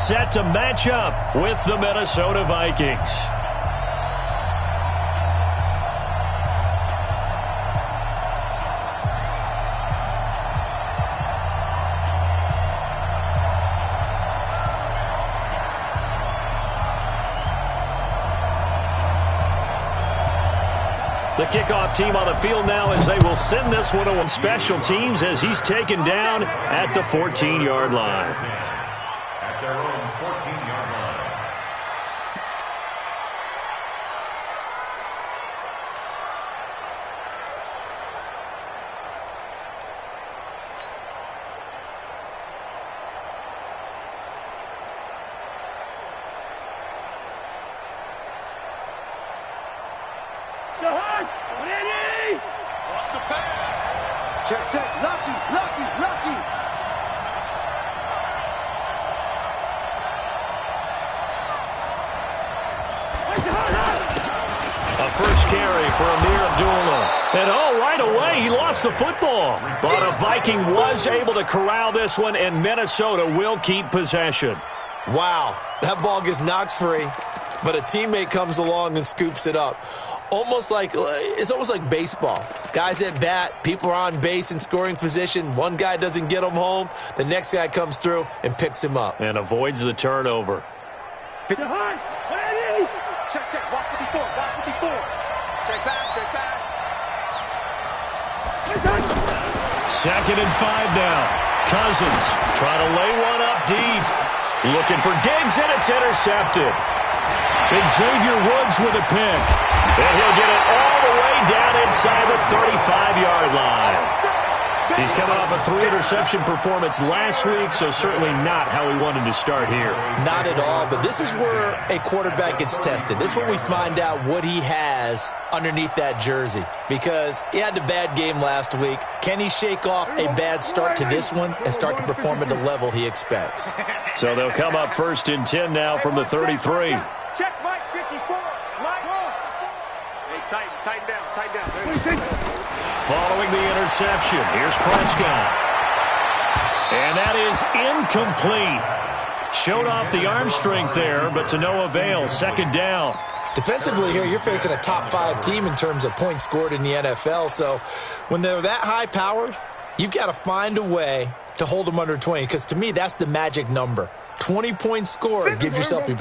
set to match up with the Minnesota Vikings. The kickoff team on the field now as they will send this one on special teams as he's taken down at the 14-yard line. At their own 14-yard line. Lost the pass. Check. Lucky. A first carry for Amir Abdullah. And right away, he lost the football. But a Viking was able to corral this one, and Minnesota will keep possession. Wow, that ball gets knocked free, but a teammate comes along and scoops it up. It's almost like baseball. Guys at bat, people are on base in scoring position. One guy doesn't get him home. The next guy comes through and picks him up. And avoids the turnover. Check. Watch 54. Check back. Second and 5 now. Cousins trying to lay one up deep. Looking for Diggs, and it's intercepted. Xavier Woods with a pick. And he'll get it all the way down inside the 35-yard line. He's coming off a 3-interception performance last week, so certainly not how he wanted to start here. Not at all, but this is where a quarterback gets tested. This is where we find out what he has underneath that jersey, because he had a bad game last week. Can he shake off a bad start to this one and start to perform at the level he expects? So they'll come up first and 10 now from the 33. Check Mike 54. Hey, tighten down. Following the interception, here's Prescott. And that is incomplete. Showed off the arm strength there, but to no avail. Second down. Defensively here, you're facing a top-5 team in terms of points scored in the NFL. So when they're that high-powered, you've got to find a way to hold them under 20, because to me, that's the magic number. 20 points scored, you give yourself your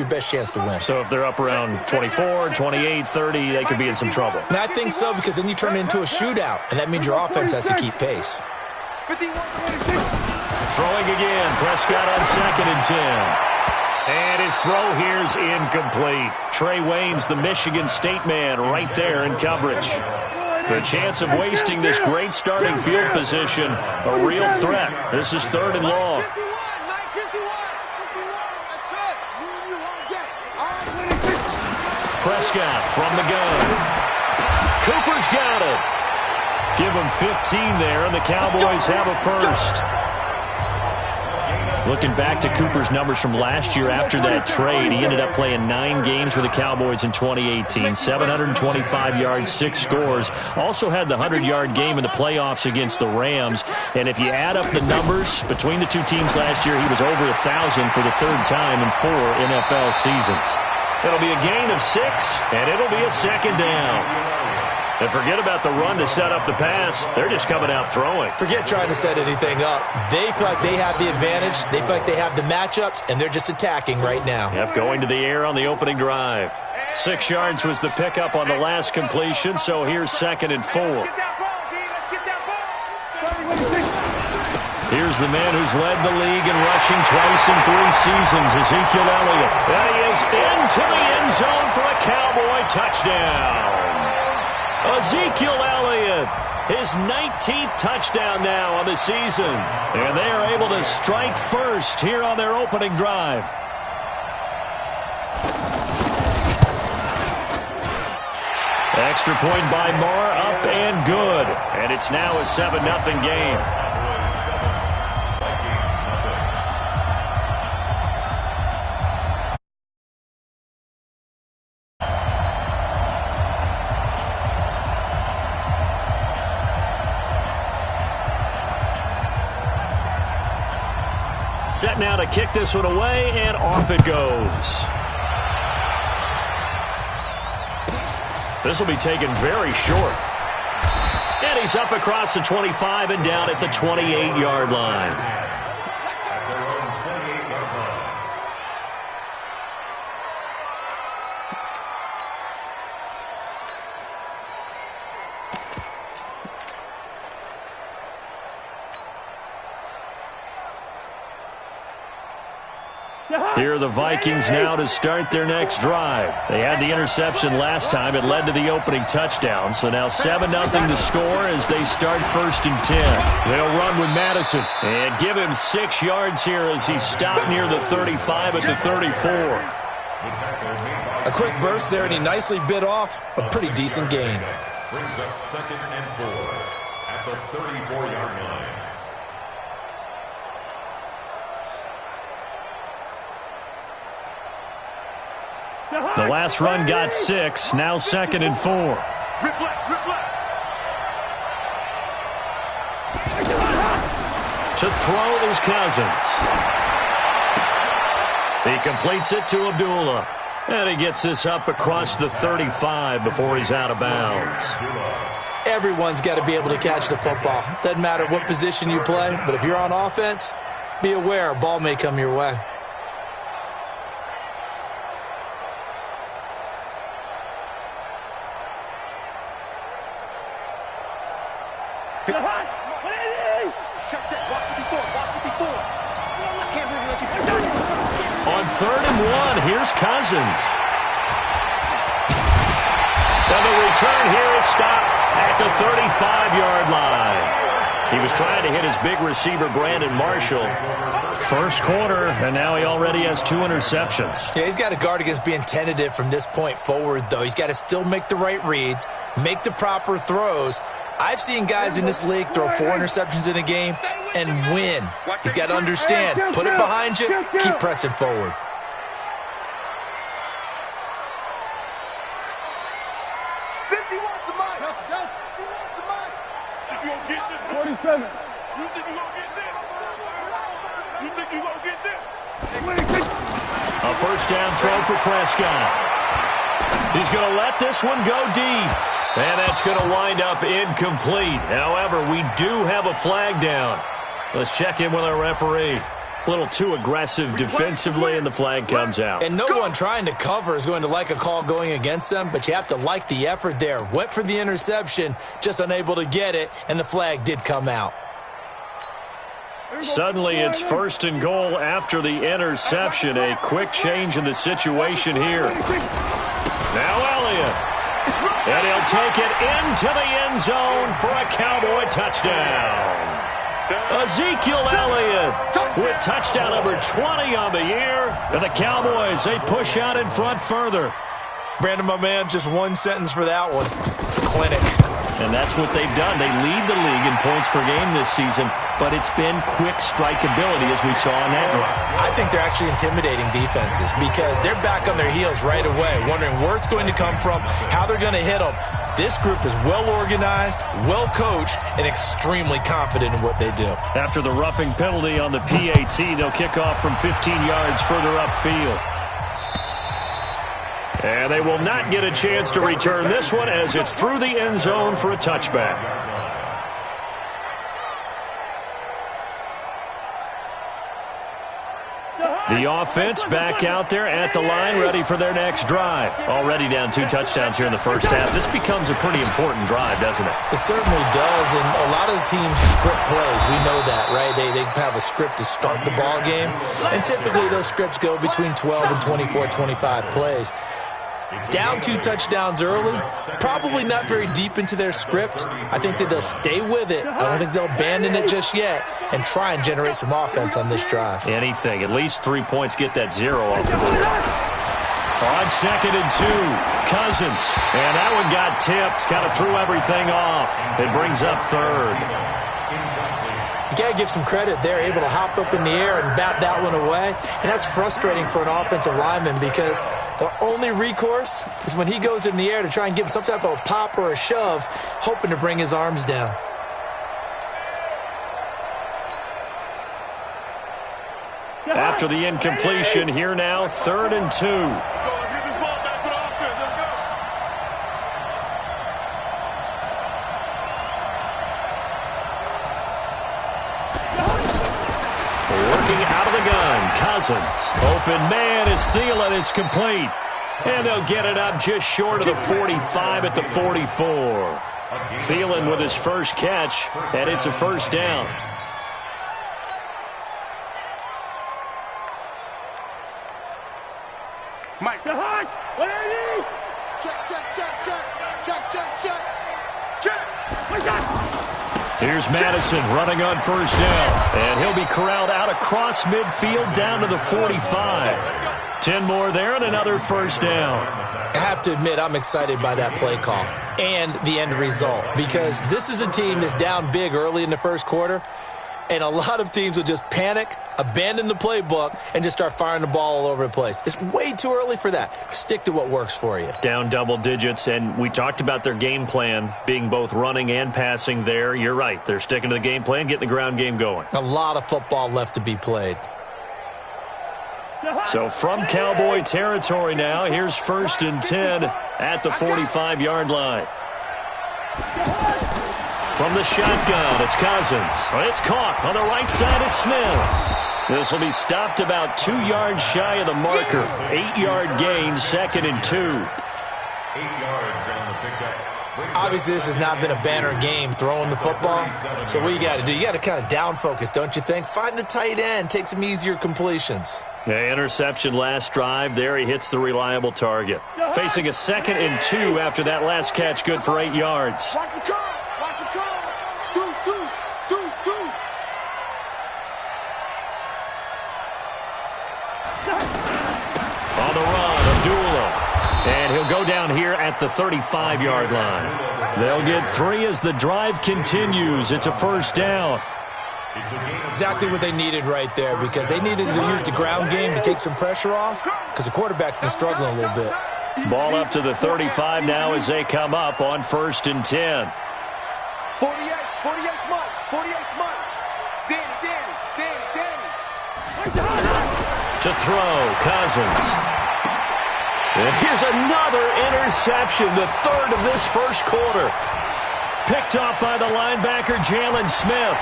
best chance to win. So if they're up around 24, 28, 30, they could be in some trouble. And I think so, because then you turn it into a shootout, and that means your offense has to keep pace. Throwing again, Prescott on second and 10. And his throw here's incomplete. Trey Wayne's the Michigan State man right there in coverage. The chance of wasting this great starting field position, a real threat. This is third and long. Prescott from the gun. Cooper's got it. Give him 15 there, and the Cowboys have a first. Looking back to Cooper's numbers from last year after that trade, he ended up playing 9 games for the Cowboys in 2018. 725 yards, 6 scores. Also had the 100-yard game in the playoffs against the Rams. And if you add up the numbers between the two teams last year, he was over 1,000 for the third time in 4 NFL seasons. It'll be a gain of 6, and it'll be a second down. And forget about the run to set up the pass. They're just coming out throwing. Forget trying to set anything up. They feel like they have the advantage. They feel like they have the matchups, and they're just attacking right now. Yep, going to the air on the opening drive. 6 yards was the pickup on the last completion, so here's second and 4. Here's the man who's led the league in rushing twice in 3 seasons, Ezekiel Elliott. And he is into the end zone for a Cowboy touchdown. Ezekiel Elliott, his 19th touchdown now on the season. And they are able to strike first here on their opening drive. Extra point by Marr, up and good. And it's now a 7-0 game. Set now to kick this one away, and off it goes. This will be taken very short. And he's up across the 25 and down at the 28-yard line. Here are the Vikings now to start their next drive. They had the interception last time. It led to the opening touchdown. So now 7-0 to score as they start 1st and 10. They'll run with Madison and give him 6 yards here as he stopped near the 35 at the 34. A quick burst there, and he nicely bit off a pretty decent gain. Brings up 2nd and 4 at the 34-yard line. The last run got 6. Now 2nd and 4. Rip left, rip left. To throw is Cousins. He completes it to Abdullah. And he gets this up across the 35 before he's out of bounds. Everyone's got to be able to catch the football. Doesn't matter what position you play, but if you're on offense, be aware a ball may come your way. On 3rd and 1, here's Cousins. And the return here is stopped at the 35-yard line. He was trying to hit his big receiver, Brandon Marshall. First quarter, and now he already has 2 interceptions. Yeah, he's got to guard against being tentative from this point forward, though. He's got to still make the right reads, make the proper throws. I've seen guys in this league throw 4 interceptions in a game and win. He's got to understand, put it behind you, keep pressing forward. A first down throw for Prescott. He's going to let this one go deep. And that's going to wind up incomplete. However, we do have a flag down. Let's check in with our referee. A little too aggressive defensively, and the flag comes out. And no one trying to cover is going to like a call going against them, but you have to like the effort there. Went for the interception, just unable to get it, and the flag did come out. Suddenly, it's 1st and goal after the interception. A quick change in the situation here. Now Elliott. And he'll take it into the end zone for a Cowboy touchdown. Ezekiel Elliott with touchdown number 20 on the year. And the Cowboys, they push out in front further. Brandon, my man, just one sentence for that one. Clinic. And that's what they've done. They lead the league in points per game this season, but it's been quick strikeability as we saw in that drive. I think they're actually intimidating defenses because they're back on their heels right away, wondering where it's going to come from, how they're going to hit them. This group is well organized, well coached, and extremely confident in what they do. After the roughing penalty on the PAT, they'll kick off from 15 yards further upfield. And they will not get a chance to return this one as it's through the end zone for a touchback. The offense back out there at the line, ready for their next drive. Already down 2 touchdowns here in the first half. This becomes a pretty important drive, doesn't it? It certainly does, and a lot of the teams script plays. We know that, right? They have a script to start the ball game, and typically those scripts go between 12 and 24, 25 plays. Down 2 touchdowns early, probably not very deep into their script. I think that they'll stay with it. I don't think they'll abandon it just yet and try and generate some offense on this drive. Anything. At least 3 points, get that 0 off the board. On 2nd and 2, Cousins. And that one got tipped, kind of threw everything off. It brings up 3rd. You got to give some credit. They're able to hop up in the air and bat that one away. And that's frustrating for an offensive lineman because the only recourse is when he goes in the air to try and give him some type of a pop or a shove, hoping to bring his arms down. after the incompletion. Here now, 3rd and 2. Let's get this ball back for the offense. Let's go. Working out of the gun, Cousins. Open man is Thielen. It's complete. And they'll get it up just short of the 45 at the 44. Thielen with his first catch, and it's a first down. Mike. To Hunt. What are you? Check. Here's Madison running on first down. And he'll be corralled out across midfield down to the 45. 10 more there and another first down. I have to admit, I'm excited by that play call and the end result, because this is a team that's down big early in the first quarter, and a lot of teams will just panic, abandon the playbook, and just start firing the ball all over the place. It's way too early for that. Stick to what works for you. Down double digits, and we talked about their game plan being both running and passing there. You're right. They're sticking to the game plan, getting the ground game going. A lot of football left to be played. So from Cowboy territory now, here's 1st and 10 at the 45-yard line. From the shotgun, it's Cousins. It's caught on the right side. It's Smith. This will be stopped about 2 yards shy of the marker. 8-yard gain, 2nd and 2. 8 yards on the pickup. Obviously, this has not been a banner game throwing the football. So what you got to do, you got to kind of down focus, don't you think? Find the tight end, take some easier completions. Yeah, interception last drive. There he hits the reliable target. Facing a 2nd and 2 after that last catch, good for 8 yards. Watch the curve. Watch the curve. Deuce. On the run, Abdullah. And he'll go down here at the 35-yard line. They'll get 3 as the drive continues. It's a first down. Exactly what they needed right there, because they needed to use the ground game to take some pressure off, because the quarterback's been struggling a little bit. Ball up to the 35 now as they come up on 1st and 10. 48 Mike. 48 Mike. Danny. To throw, Cousins. And here's another interception, the 3rd of this first quarter. Picked off by the linebacker, Jalen Smith.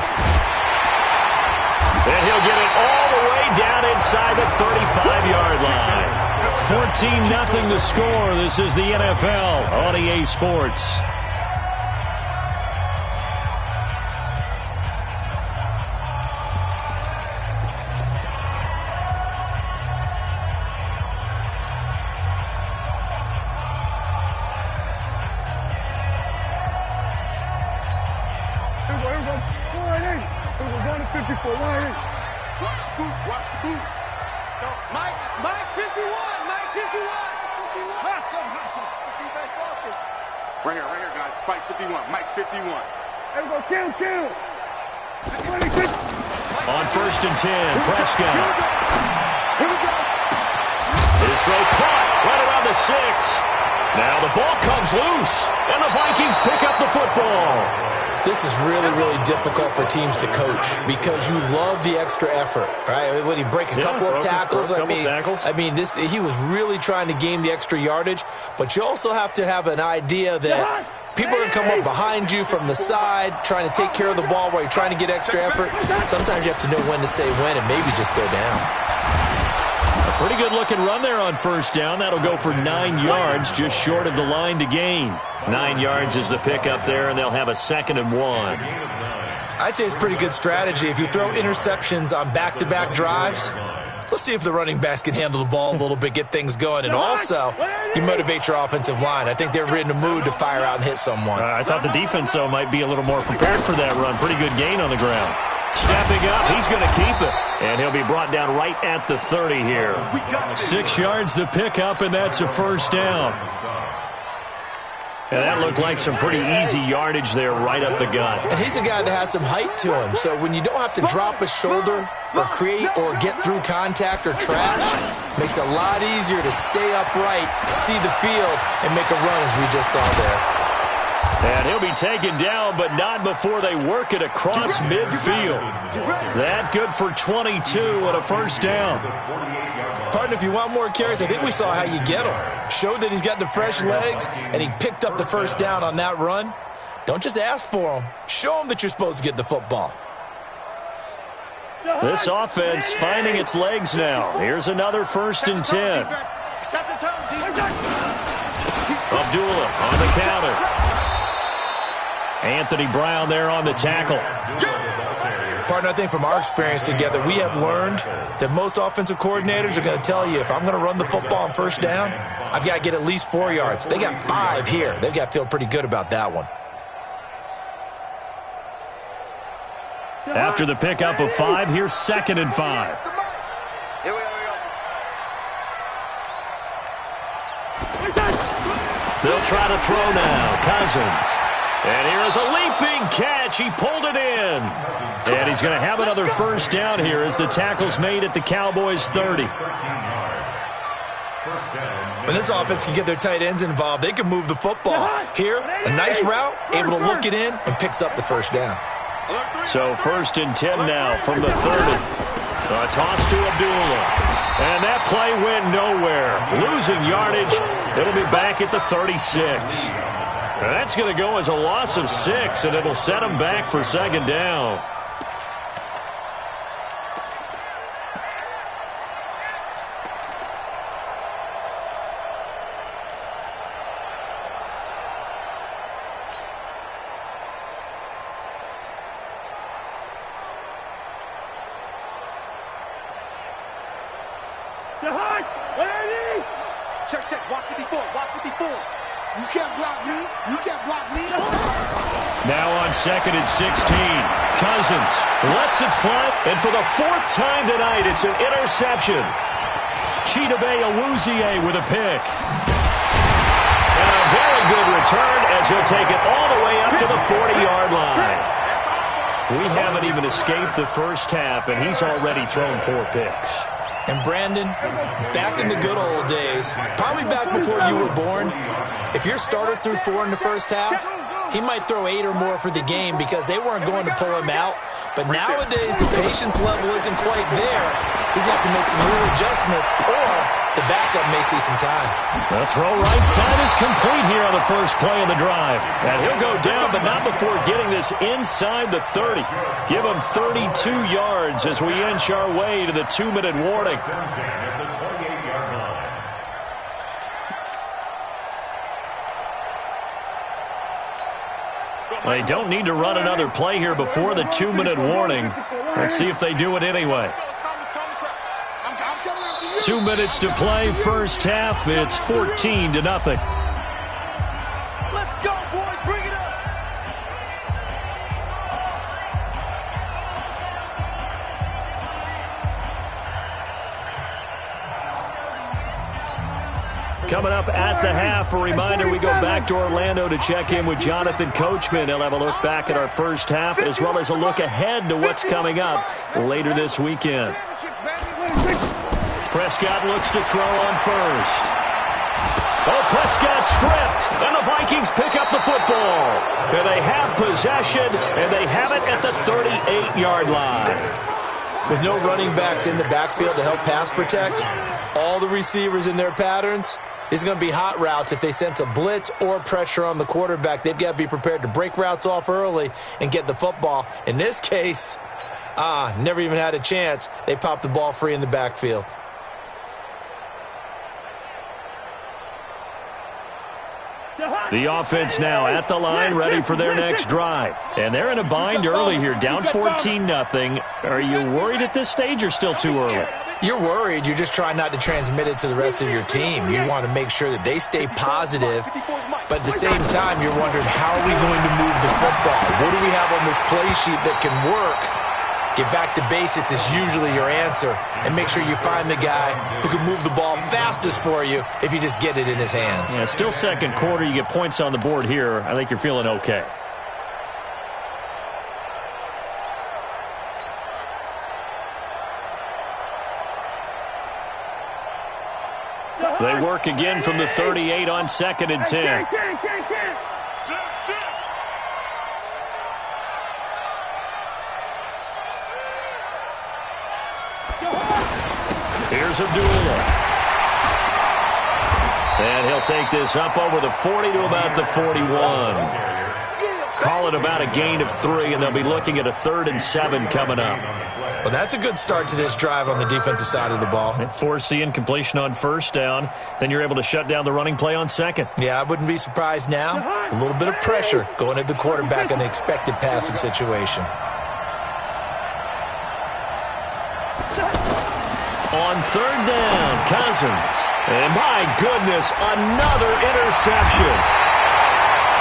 And he'll get it all the way down inside the 35-yard line. 14-0 the score. This is the NFL on EA Sports. Watch the boot. No, Mike 51. Hustle. Defense focus. Right here, guys. Fight 51. Mike 51. Here we go. Kill. On 1st and 10, Prescott. Here we go. His throw caught right around the 6. Now the ball comes loose, and the Vikings pick up the football. This is really, really difficult for teams to coach, because you love the extra effort, right? Would he break a couple of tackles? I mean, he was really trying to gain the extra yardage, but you also have to have an idea that people are going to come up behind you from the side, trying to take care of the ball while you're trying to get extra effort. Sometimes you have to know when to say when and maybe just go down. A pretty good-looking run there on first down. That'll go for 9 yards, just short of the line to gain. 9 yards is the pickup there, and they'll have a 2nd and 1. I'd say it's pretty good strategy. If you throw interceptions on back-to-back drives, let's see if the running backs can handle the ball a little bit, get things going. And also, you motivate your offensive line. I think they're in the mood to fire out and hit someone. I thought the defense, though, might be a little more prepared for that run. Pretty good gain on the ground. Stepping up, he's going to keep it. And he'll be brought down right at the 30 here. 6 yards the pickup, and that's a first down. And that looked like some pretty easy yardage there right up the gut. And he's a guy that has some height to him. So when you don't have to drop a shoulder or create or get through contact or trash, makes it a lot easier to stay upright, see the field, and make a run as we just saw there. And he'll be taken down, but not before they work it across midfield. That good for 22 and a first down. Partner, if you want more carries, I think we saw how you get him. Showed that he's got the fresh legs, and he picked up the first down on that run. Don't just ask for him. Show him that you're supposed to get the football. This offense finding its legs now. Here's another 1st and 10. Abdullah on the counter. Anthony Brown there on the tackle. Partner, I think from our experience together, we have learned that most offensive coordinators are going to tell you, if I'm going to run the football on first down, I've got to get at least 4 yards. They got 5 here. They've got to feel pretty good about that one. After the pickup of 5, here's 2nd and 5. Here we go. They'll try to throw now. Cousins. And here is a leaping catch. He pulled it in. And he's going to have another first down here as the tackle's made at the Cowboys' 30. When this offense can get their tight ends involved, they can move the football. Here, a nice route, able to look it in, and picks up the first down. So 1st and 10 now from the 30. A toss to Abdullah. And that play went nowhere. Losing yardage. It'll be back at the 36. That's going to go as a loss of 6, and it'll set them back for 2nd down. Check. Watch 54. You can't block me. Now on 2nd and 16. Cousins lets it fly, and for the 4th time tonight, it's an interception. Chidobe Awuzie with a pick. And a very good return as he'll take it all the way up to the 40-yard line. We haven't even escaped the first half, and he's already thrown 4 picks. And Brandon, back in the good old days, probably back before you were born, if your starter threw 4 in the first half, he might throw 8 or more for the game because they weren't going to pull him out. But nowadays, the patience level isn't quite there. He's going to have to make some real adjustments, or the backup may see some time. The throw right side is complete here on the first play of the drive. And he'll go down, but not before getting this inside the 30. Give him 32 yards as we inch our way to the 2-minute warning. They don't need to run another play here before the 2-minute warning. Let's see if they do it anyway. 2 minutes to play, first half. It's 14-0. Let's go, boys. Bring it up. Coming up at the half, a reminder, we go back to Orlando to check in with Jonathan Coachman. He'll have a look back at our first half as well as a look ahead to what's coming up later this weekend. Prescott looks to throw on first. Oh, Prescott stripped, and the Vikings pick up the football. And they have possession, and they have it at the 38-yard line. With no running backs in the backfield to help pass protect, all the receivers in their patterns, these are going to be hot routes. If they sense a blitz or pressure on the quarterback, they've got to be prepared to break routes off early and get the football. In this case, never even had a chance. They popped the ball free in the backfield. The offense now at the line, ready for their next drive. And they're in a bind early here, down 14-0. Are you worried at this stage or still too early? You're worried. You're just trying not to transmit it to the rest of your team. You want to make sure that they stay positive. But at the same time, you're wondering, how are we going to move the football? What do we have on this play sheet that can work? Get back to basics is usually your answer. And make sure you find the guy who can move the ball fastest for you if you just get it in his hands. Yeah, still second quarter. You get points on the board here. I think you're feeling okay. They work again from the 38 on 2nd and 10. Here's Abdullah. And he'll take this up over the 40 to about the 41. Call it about a gain of 3, and they'll be looking at a 3rd and 7 coming up. Well, that's a good start to this drive on the defensive side of the ball. And force the incompletion on 1st down. Then you're able to shut down the running play on 2nd. Yeah, I wouldn't be surprised now. A little bit of pressure going at the quarterback in the expected passing situation. On 3rd down, Cousins. And my goodness, another interception.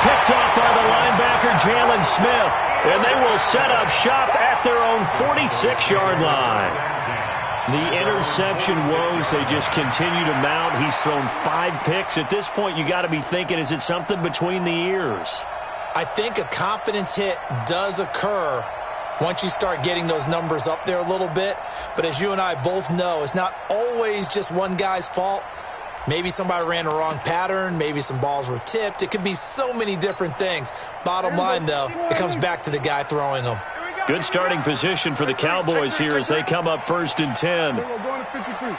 Picked off by the linebacker, Jalen Smith. And they will set up shop at their own 46-yard line. The interception woes, they just continue to mount. He's thrown 5 picks. At this point, you got to be thinking, is it something between the ears? I think a confidence hit does occur once you start getting those numbers up there a little bit. But as you and I both know, it's not always just one guy's fault. Maybe somebody ran the wrong pattern. Maybe some balls were tipped. It could be so many different things. Bottom line, though, it comes back to the guy throwing them. Good starting position for the Cowboys here as they come up 1st and 10. Here we go, going to 53. Here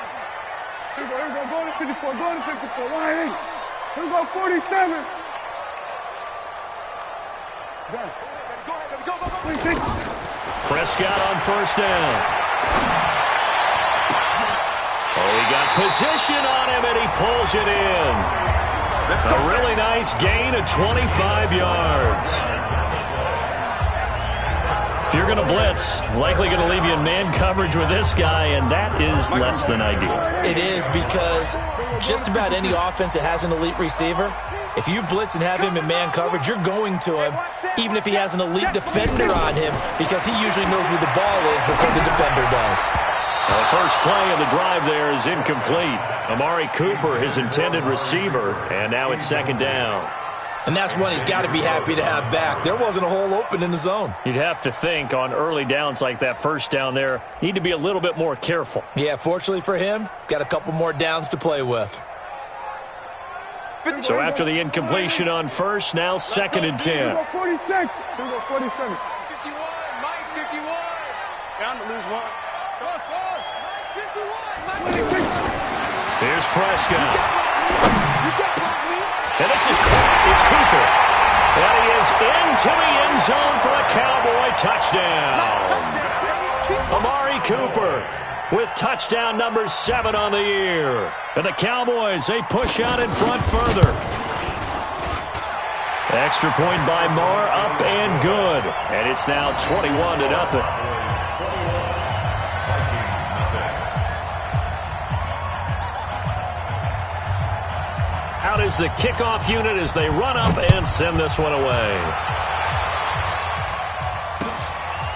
we go, going to 54, going to 54. 188. Here we go, 47. Go. Prescott on 1st down. Oh, he got position on him, and he pulls it in. A really nice gain of 25 yards. If you're going to blitz, likely going to leave you in man coverage with this guy, and that is less than ideal. It is, because just about any offense that has an elite receiver, if you blitz and have him in man coverage, you're going to him, even if he has an elite defender on him, because he usually knows where the ball is before the defender does. The first play of the drive there is incomplete. Amari Cooper, his intended receiver, and now it's 2nd down. And that's one he's got to be happy to have back. There wasn't a hole open in the zone. You'd have to think on early downs like that 1st down there, need to be a little bit more careful. Yeah, fortunately for him, got a couple more downs to play with. So after the incompletion on 1st, now 2nd and 10. Here we go, 46. Here we go, 47. 51, Mike, 51. Down to lose 1. Here's Prescott. And this is it's Cooper. And he is into the end zone for a Cowboy touchdown. Amari Cooper with touchdown number 7 on the year. And the Cowboys, they push out in front further. Extra point by Marr, up and good. And it's now 21-0. Out is the kickoff unit as they run up and send this one away.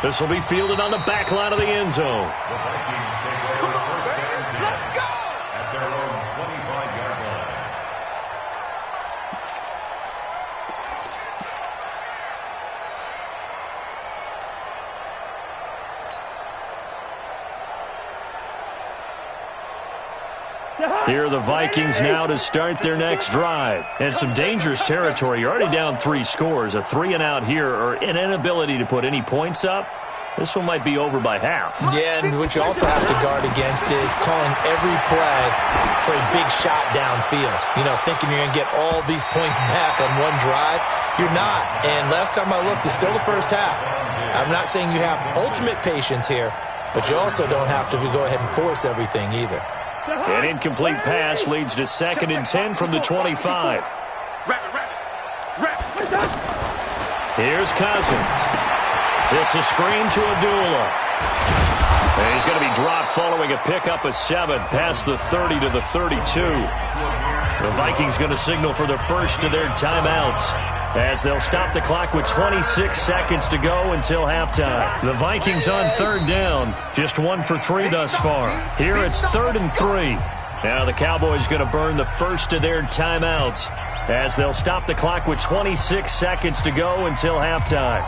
This will be fielded on the back line of the end zone. The Vikings take over first and 10 at their own 25-yard line. Here are the Vikings now to start their next drive. And some dangerous territory. You're already down 3 scores. A 3 and out here, or an inability to put any points up. This one might be over by half. Yeah, and what you also have to guard against is calling every play for a big shot downfield. You know, thinking you're going to get all these points back on one drive. You're not. And last time I looked, it's still the first half. I'm not saying you have ultimate patience here, but you also don't have to go ahead and force everything either. An incomplete pass leads to 2nd and 10 from the 25. Here's Cousins. This is screen to Abdullah. And he's going to be dropped following a pickup of 7 past the 30 to the 32. The Vikings going to signal for the first of their timeouts as they'll stop the clock with 26 seconds to go until halftime. The Vikings on 3rd down, just 1 for 3 thus far. Here it's 3rd and 3. Now the Cowboys going to burn the first of their timeouts as they'll stop the clock with 26 seconds to go until halftime.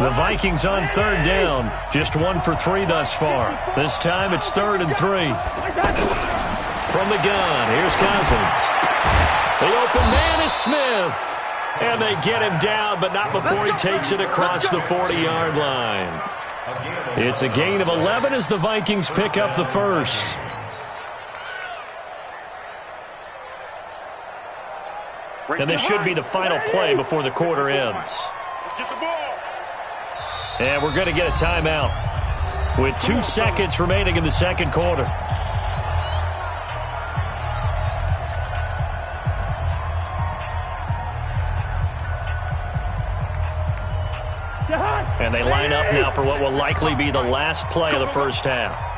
The Vikings on third down. Just 1 for 3 thus far. This time it's 3rd and 3. From the gun, here's Cousins. The open man is Smith. And they get him down, but not before he takes it across the 40-yard line. It's a gain of 11 as the Vikings pick up the first. And this should be the final play before the quarter ends. And we're going to get a timeout with 2 seconds remaining in the second quarter. And they line up now for what will likely be the last play of the first half.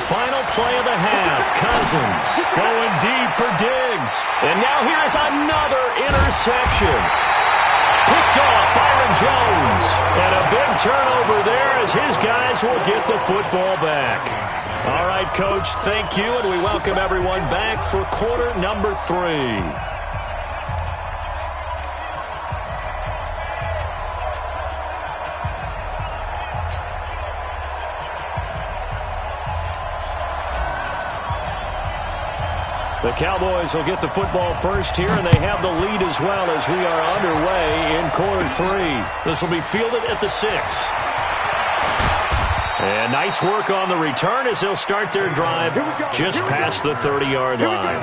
Final play of the half. Cousins going deep for Diggs. And now here's another interception. Picked off Byron Jones. And a big turnover there as his guys will get the football back. All right, Coach, thank you, and we welcome everyone back for quarter number 3. The Cowboys will get the football first here, and they have the lead as well as we are underway in quarter 3. This will be fielded at the 6. And nice work on the return as they'll start their drive just past the 30-yard line.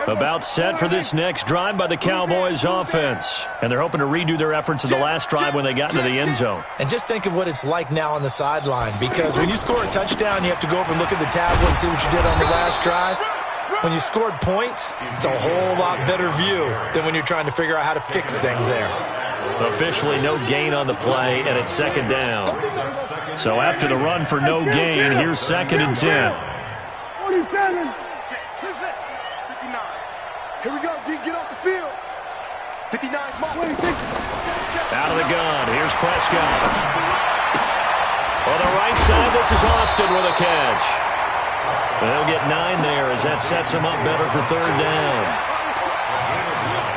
About set for this next drive by the Cowboys offense. And they're hoping to redo their efforts in the last drive when they got into the end zone. And just think of what it's like now on the sideline, because when you score a touchdown, you have to go over and look at the tablet and see what you did on the last drive. When you scored points, it's a whole lot better view than when you're trying to figure out how to fix things there. Officially no gain on the play, and it's second down. So after the run for no gain, here's 2nd and 10. 47. Here we go, D. Get off the field. 59. Out of the gun. Here's Prescott. On the right side, this is Austin with a catch. They'll get 9 there as that sets them up better for 3rd down.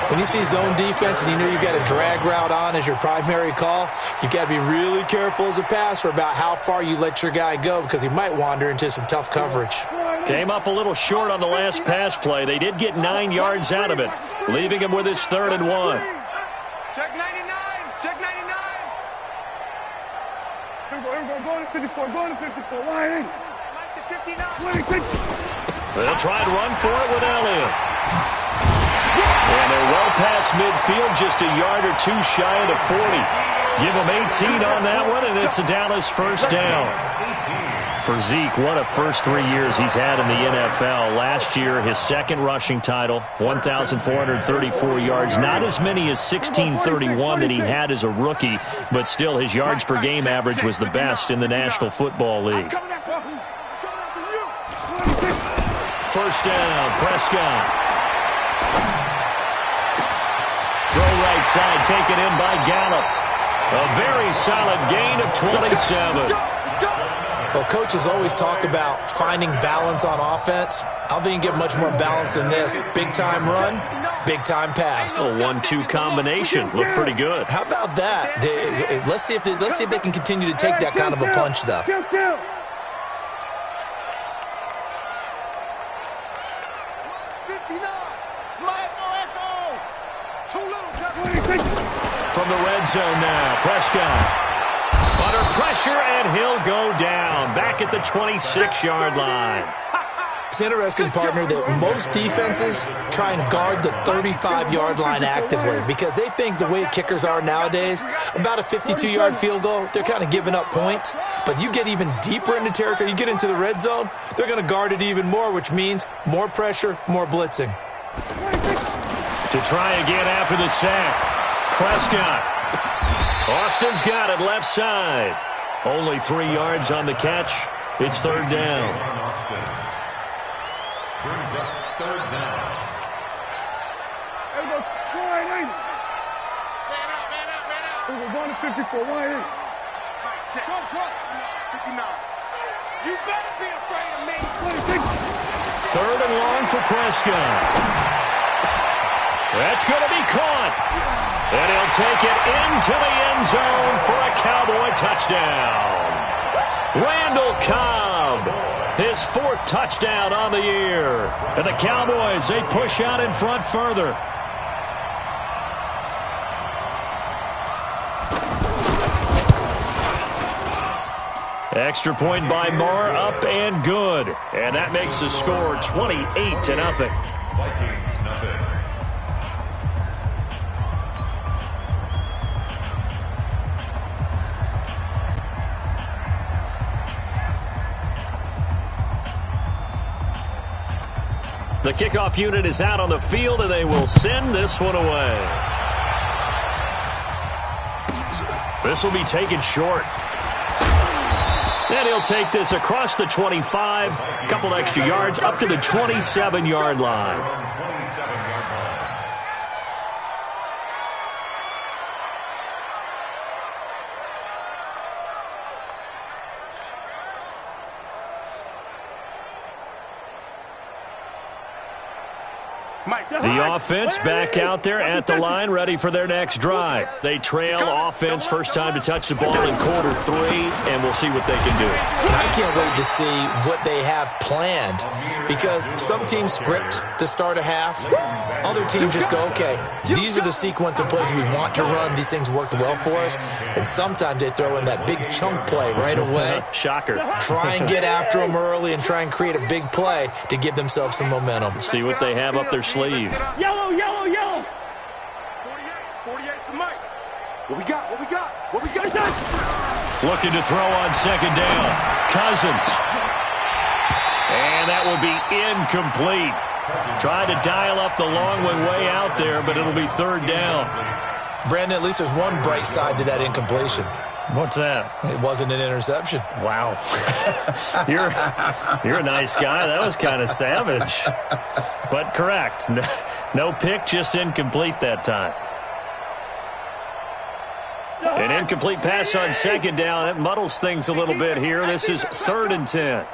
When you see zone defense and you know you've got a drag route on as your primary call, you've got to be really careful as a passer about how far you let your guy go because he might wander into some tough coverage. Came up a little short on the last pass play. They did get 9 yards out of it, leaving him with his 3rd and 1. Check 99. Check 99. Here we go. Go to 54. Go to 54. Line in. Like the 59. 26. They'll try and run for it with Elliott. And they're well past midfield, just a yard or 2 shy of the 40. Give them 18 on that one, and it's a Dallas first down. For Zeke, what a first 3 years he's had in the NFL. Last year, his 2nd rushing title, 1,434 yards. Not as many as 1,631 that he had as a rookie, but still his yards per game average was the best in the National Football League. First down, Prescott. Throw right side, taken in by Gallup. A very solid gain of 27. Well, coaches always talk about finding balance on offense. I don't think you can get much more balance than this. Big-time run, big-time pass. A 1-2 combination. Looked pretty good. How about that? Let's see if they can continue to take that kind of a punch, though. From the red zone now, Prescott. Under pressure, and he'll go down. Back at the 26-yard line. It's interesting, partner, that most defenses try and guard the 35-yard line actively because they think the way kickers are nowadays, about a 52-yard field goal, they're kind of giving up points. But you get even deeper into territory, you get into the red zone, they're going to guard it even more, which means more pressure, more blitzing. To try again after the sack, Prescott. Austin's got it left side. Only 3 yards on the catch. It's 3rd down. Brings up 3rd down. We're going to 54. Why ain't? Trump. 59. You better be afraid of me. 26. Third and long for Prescott. That's going to be caught. And he'll take it into the end zone for a Cowboy touchdown. Randall Cobb, his 4th touchdown on the year. And the Cowboys, they push out in front further. Extra point by Marr, up and good. And that makes the score 28-0. Vikings, nothing. The kickoff unit is out on the field, and they will send this one away. This will be taken short. And he'll take this across the 25, a couple extra yards, up to the 27-yard line. 27-yard line. The offense back out there at the line, ready for their next drive. They trail offense, first time to touch the ball in quarter 3, and we'll see what they can do. And I can't wait to see what they have planned, because some teams script to start a half. Other teams just go, okay, these are the sequence of plays we want to run. These things worked well for us. And sometimes they throw in that big chunk play right away. Shocker. Try and get after them early and try and create a big play to give themselves some momentum. See what they have up their sleeve. Yellow. 48 for Mike. What we got? Looking to throw on second down. Cousins. And that will be incomplete. Tried to dial up the long one way out there, but it'll be third down. Brandon, at least there's one bright side to that incompletion. What's that? It wasn't an interception. Wow. You're a nice guy. That was kind of savage. But correct. No pick, just incomplete that time. An incomplete pass on second down. That muddles things a little bit here. This is 3rd and 10.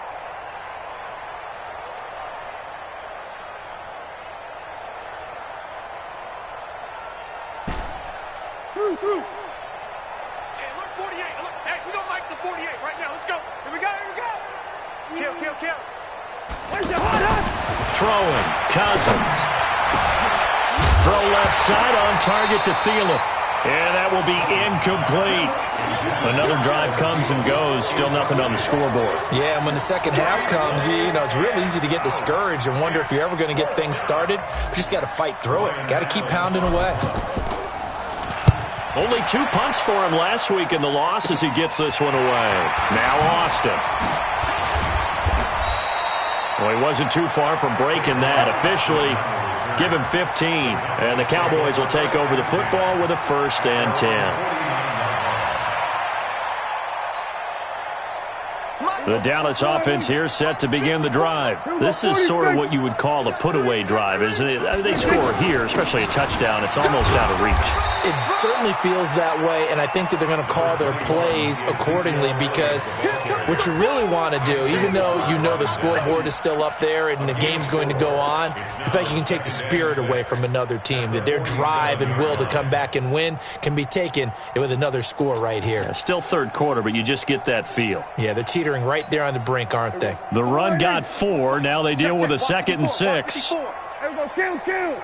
Through. Hey, look, 48. Look, hey, we gonna Mike the 48 right now. Let's go. Here we go. Kill. Where's your hot? Throwing. Cousins. Throw left side on target to Thielen. And that will be incomplete. Another drive comes and goes. Still nothing on the scoreboard. Yeah, and when the second half comes, you know, it's real easy to get discouraged and wonder if you're ever going to get things started. You just got to fight through it. Got to keep pounding away. Only 2 punts for him last week in the loss as he gets this one away. Now Austin. Well, he wasn't too far from breaking that. Officially, give him 15. And the Cowboys will take over the football with a 1st and 10. The Dallas offense here set to begin the drive. This is sort of what you would call a put-away drive, isn't it? They score here, especially a touchdown. It's almost out of reach. It certainly feels that way, and I think that they're going to call their plays accordingly, because what you really want to do, even though you know the scoreboard is still up there and the game's going to go on, you think you can take the spirit away from another team, that their drive and will to come back and win can be taken with another score right here. Yeah, still third quarter, but you just get that feel. Yeah, they're teetering right there on the brink, aren't they? The run got 4. Now they deal with a 2nd and 6. There we go. Kill.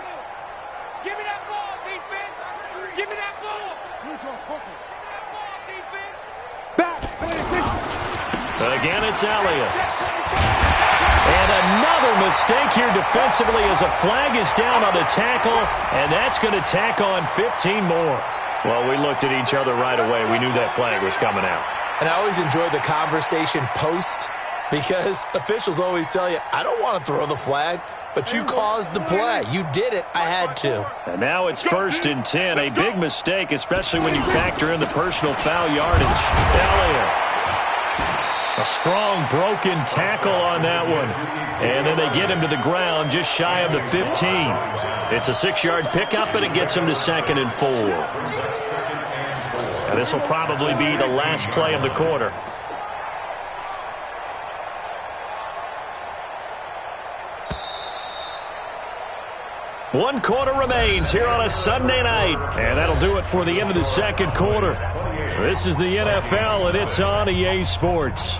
Give me that ball, defense. Give me that ball. Back. Again, it's Elliott. And another mistake here defensively as a flag is down on the tackle, and that's going to tack on 15 more. Well, we looked at each other right away. We knew that flag was coming out. And I always enjoy the conversation post, because officials always tell you, I don't want to throw the flag, but you caused the play. You did it. I had to. And now it's 1st and 10. A big mistake, especially when you factor in the personal foul yardage. Elliott. A strong broken tackle on that one. And then they get him to the ground just shy of the 15. It's a 6-yard pickup, and it gets him to 2nd and 4. And this will probably be the last play of the quarter. One quarter remains here on a Sunday night. And that'll do it for the end of the second quarter. This is the NFL, and it's on EA Sports.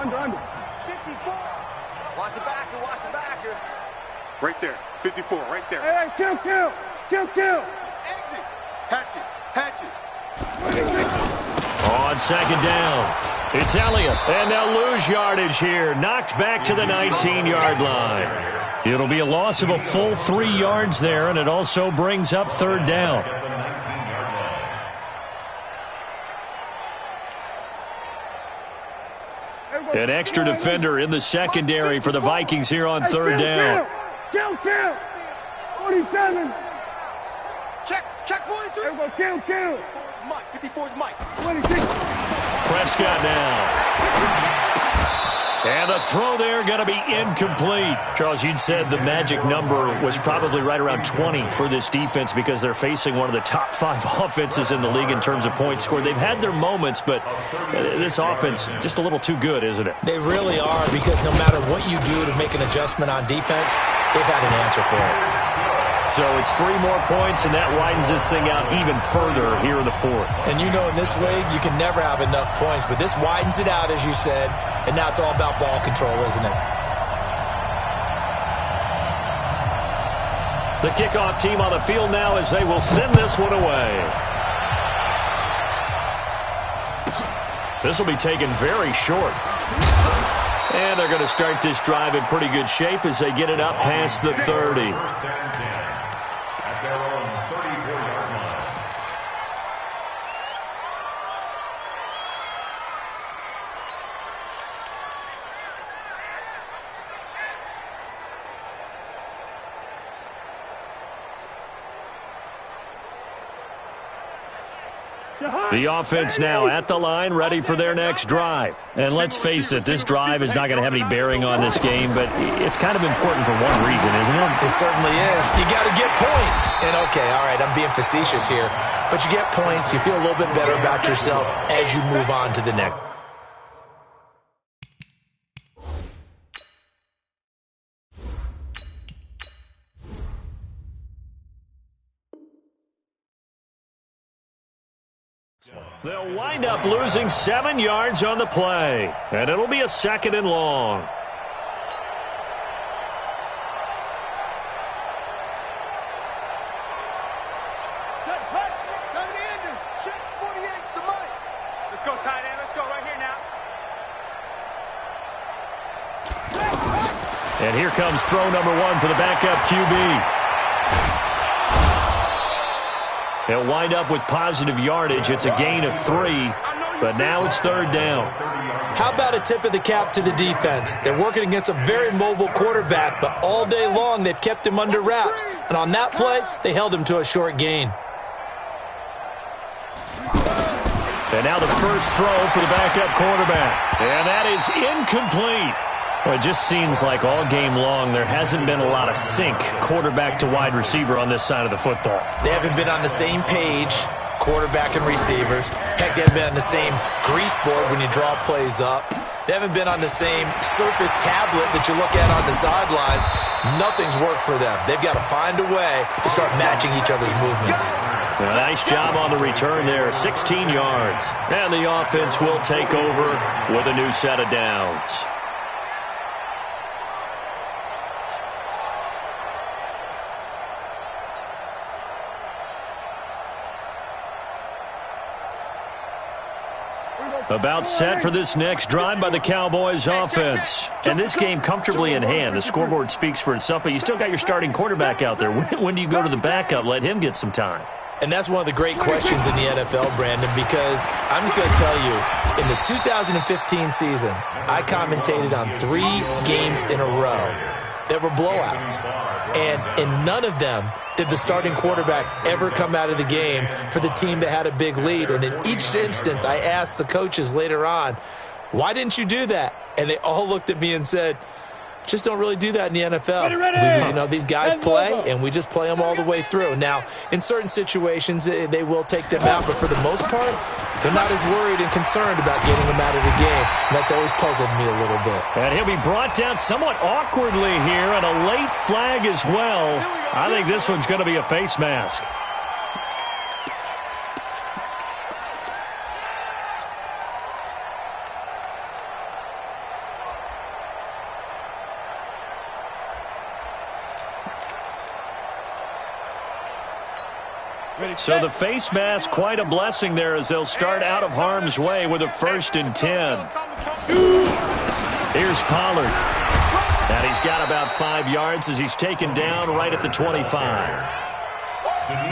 Under. 54. Watch the backer, watch the backer. Right there. 54, right there. Hey, kill. Exit. Hatch it. On second down, it's Elliott, and they'll lose yardage here. Knocked back to the 19-yard line. It'll be a loss of a full 3 yards there, and it also brings up third down. An extra defender in the secondary for the Vikings here on third down. Kill. 47. Check 43. There we go, kill. Mike, 54's Mike. 26. Prescott now. And the throw there going to be incomplete. Charles, you'd said the magic number was probably right around 20 for this defense because they're facing one of the top 5 offenses in the league in terms of points scored. They've had their moments, but this offense just a little too good, isn't it? They really are, because no matter what you do to make an adjustment on defense, they've had an answer for it. So it's 3 more points, and that widens this thing out even further here in the fourth. And you know, in this league, you can never have enough points, but this widens it out, as you said, and now it's all about ball control, isn't it? The kickoff team on the field now as they will send this one away. This will be taken very short. And they're going to start this drive in pretty good shape as they get it up past the 30. At their own 34-yard line. The offense now at the line, ready for their next drive. And let's face it, this drive is not going to have any bearing on this game, but it's kind of important for one reason, isn't it? It certainly is. You got to get points. And okay, all right, I'm being facetious here, but you get points, you feel a little bit better about yourself as you move on to the next. They'll wind up losing 7 yards on the play, and it'll be a 2nd and long. Set the ending. Check 48's the Mike. Let's go, tight end. Let's go right here now. And here comes throw number 1 for the backup QB. They'll wind up with positive yardage. It's a gain of 3, but now it's third down. How about a tip of the cap to the defense? They're working against a very mobile quarterback, but all day long they've kept him under wraps. And on that play, they held him to a short gain. And now the first throw for the backup quarterback. And that is incomplete. Well, it just seems like all game long there hasn't been a lot of sync quarterback to wide receiver on this side of the football. They haven't been on the same page, quarterback and receivers. Heck, they haven't been on the same grease board when you draw plays up. They haven't been on the same surface tablet that you look at on the sidelines. Nothing's worked for them. They've got to find a way to start matching each other's movements. A nice job on the return there, 16 yards. And the offense will take over with a new set of downs. About set for this next drive by the Cowboys offense. And this game comfortably in hand. The scoreboard speaks for itself, but you still got your starting quarterback out there. When do you go to the backup? Let him get some time. And that's one of the great questions in the NFL, Brandon, because I'm just going to tell you, in the 2015 season, I commentated on 3 games in a row that were blowouts. And in none of them did the starting quarterback ever come out of the game for the team that had a big lead. And in each instance, I asked the coaches later on, why didn't you do that? And they all looked at me and said, just don't really do that in the NFL. These guys play, and we just play them all the way through. Now, in certain situations, they will take them out, but for the most part, they're not as worried and concerned about getting them out of the game. And that's always puzzled me a little bit. And he'll be brought down somewhat awkwardly here, and a late flag as well. I think this one's going to be a face mask. So the face mask, quite a blessing there as they'll start out of harm's way with a 1st and 10. Here's Pollard. And he's got about 5 yards as he's taken down right at the 25.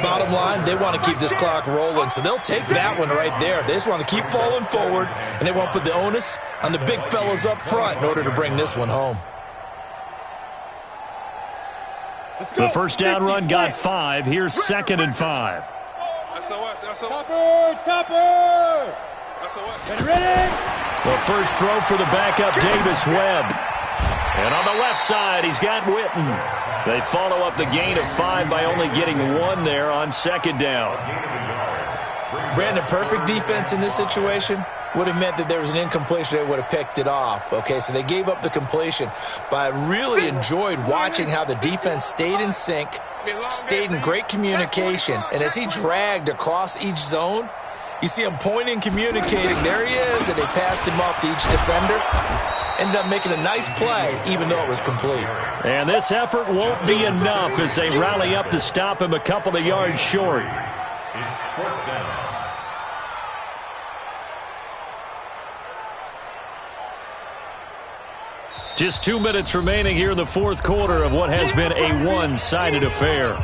Bottom line, they want to keep this clock rolling, so they'll take that one right there. They just want to keep falling forward, and they want to put the onus on the big fellas up front in order to bring this one home. The first down run got 5. Here's 2nd and 5. Topper! Get ready! The first throw for the backup, Davis Webb. And on the left side, he's got Witten. They follow up the gain of 5 by only getting 1 there on 2nd down. Brandon, perfect defense in this situation would have meant that there was an incompletion. They would have picked it off. Okay, so they gave up the completion. But I really enjoyed watching how the defense stayed in sync, stayed in great communication. And as he dragged across each zone, you see him pointing, communicating. There he is, and they passed him off to each defender. Ended up making a nice play, even though it was complete. And this effort won't be enough as they rally up to stop him a couple of yards short. It's 4th down. Just 2 minutes remaining here in the 4th quarter of what has been a one-sided affair.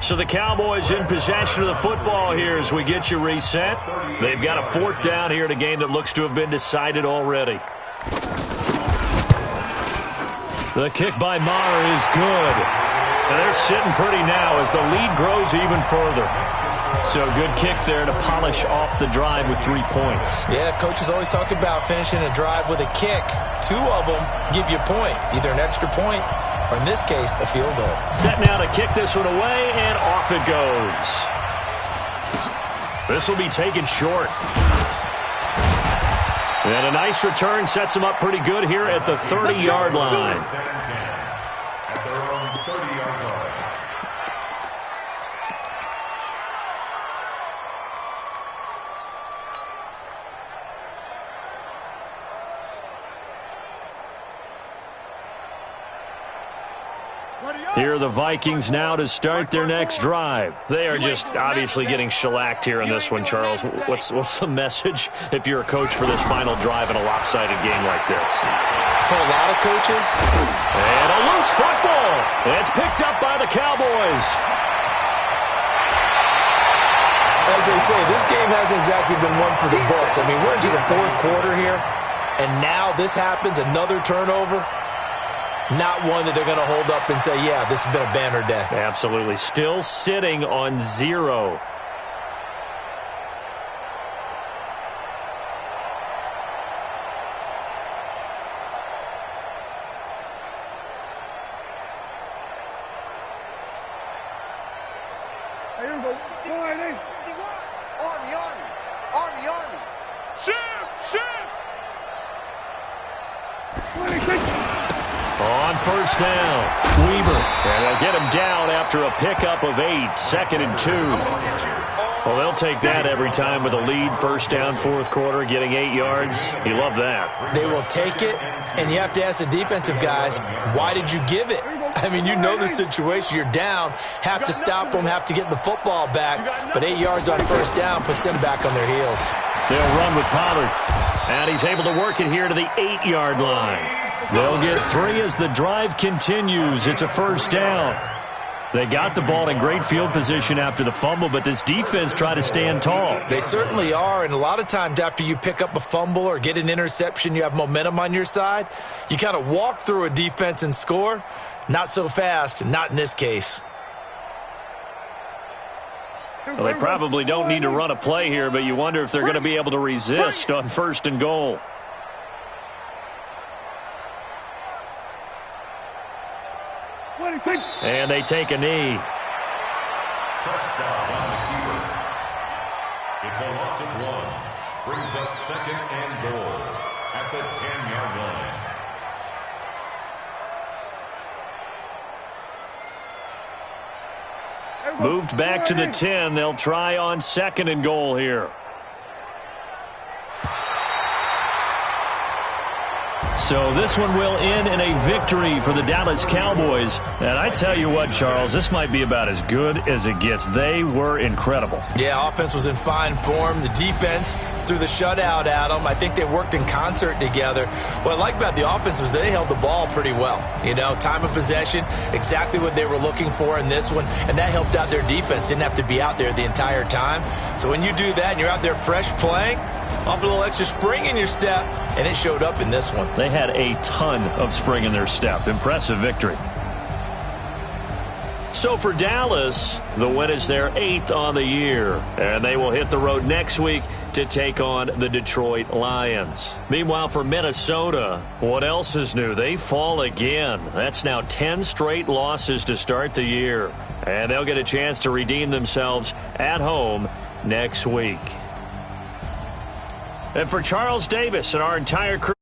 So the Cowboys in possession of the football here as we get you reset. They've got a 4th down here in a game that looks to have been decided already. The kick by Maher is good. And they're sitting pretty now as the lead grows even further. So good kick there to polish off the drive with 3 points. Yeah, coaches always talk about finishing a drive with a kick. 2 of them give you points, either an extra point or, in this case, a field goal. Set now to kick this one away, and off it goes. This will be taken short. And a nice return sets him up pretty good here at the 30-yard line. At their own 30-yard line. Here are the Vikings now to start their next drive. They are just obviously getting shellacked here in this one, Charles. What's the message if you're a coach for this final drive in a lopsided game like this? For a lot of coaches. And a loose football. It's picked up by the Cowboys. As they say, this game hasn't exactly been one for the books. I mean, we're into the 4th quarter here, and now this happens, another turnover. Not one that they're going to hold up and say, yeah, this has been a banner day. Absolutely. Still sitting on 0. Here we go. Army. Shift. On first down, Weaver. And they'll get him down after a pickup of 8, 2nd and 2. Well, they'll take that every time with a lead. First down, 4th quarter, getting 8 yards. You love that. They will take it, and you have to ask the defensive guys, why did you give it? I mean, you know the situation. You're down, have to stop them, have to get the football back. But 8 yards on first down puts them back on their heels. They'll run with Pollard. And he's able to work it here to the 8-yard line. They'll get 3 as the drive continues. It's a first down. They got the ball in great field position after the fumble, but this defense tried to stand tall. They certainly are, and a lot of times after you pick up a fumble or get an interception, you have momentum on your side. You kind of walk through a defense and score. Not so fast, not in this case. Well, they probably don't need to run a play here, but you wonder if they're going to be able to resist on 1st and goal. And they take a knee. It's a loss of 1. Brings up 2nd and goal at the 10-yard line. Moved back to the 10. They'll try on 2nd and goal here. So this one will end in a victory for the Dallas Cowboys. And I tell you what, Charles, this might be about as good as it gets. They were incredible. Yeah, offense was in fine form. The defense threw the shutout at them. I think they worked in concert together. What I like about the offense was they held the ball pretty well. You know, time of possession, exactly what they were looking for in this one. And that helped out their defense. Didn't have to be out there the entire time. So when you do that and you're out there fresh playing, off a little extra spring in your step, and it showed up in this one. They had a ton of spring in their step. Impressive victory. So for Dallas, the win is their 8th on the year, and they will hit the road next week to take on the Detroit Lions. Meanwhile, for Minnesota, what else is new? They fall again. That's now 10 straight losses to start the year, and they'll get a chance to redeem themselves at home next week. And for Charles Davis and our entire crew,